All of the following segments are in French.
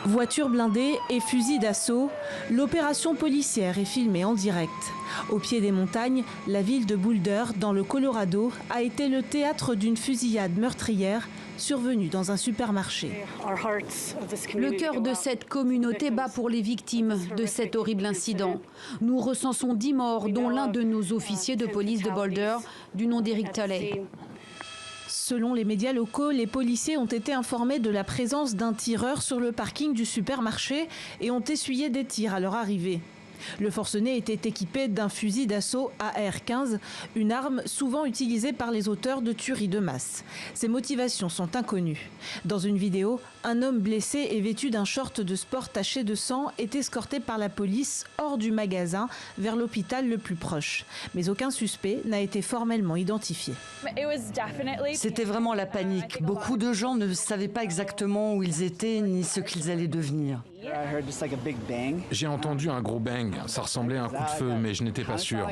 Voitures blindées et fusils d'assaut, l'opération policière est filmée en direct. Au pied des montagnes, la ville de Boulder, dans le Colorado, a été le théâtre d'une fusillade meurtrière survenue dans un supermarché. Le cœur de cette communauté bat pour les victimes de cet horrible incident. Nous recensons 10 morts, dont l'un de nos officiers de police de Boulder, du nom d'Eric Tully. Selon les médias locaux, les policiers ont été informés de la présence d'un tireur sur le parking du supermarché et ont essuyé des tirs à leur arrivée. Le forcené était équipé d'un fusil d'assaut AR-15, une arme souvent utilisée par les auteurs de tueries de masse. Ses motivations sont inconnues. Dans une vidéo, un homme blessé et vêtu d'un short de sport taché de sang est escorté par la police hors du magasin vers l'hôpital le plus proche. Mais aucun suspect n'a été formellement identifié. C'était vraiment la panique. Beaucoup de gens ne savaient pas exactement où ils étaient ni ce qu'ils allaient devenir. J'ai entendu un gros bang, ça ressemblait à un coup de feu, mais je n'étais pas sûr.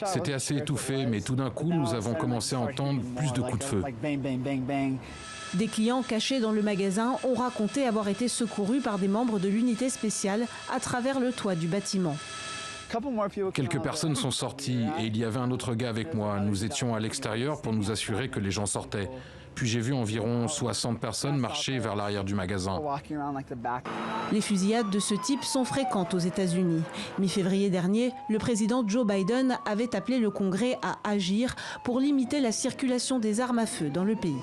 C'était assez étouffé, mais tout d'un coup, nous avons commencé à entendre plus de coups de feu. Des clients cachés dans le magasin ont raconté avoir été secourus par des membres de l'unité spéciale à travers le toit du bâtiment. Quelques personnes sont sorties et il y avait un autre gars avec moi. Nous étions à l'extérieur pour nous assurer que les gens sortaient. Puis j'ai vu environ 60 personnes marcher vers l'arrière du magasin. Les fusillades de ce type sont fréquentes aux États-Unis. Mi-février dernier, le président Joe Biden avait appelé le Congrès à agir pour limiter la circulation des armes à feu dans le pays.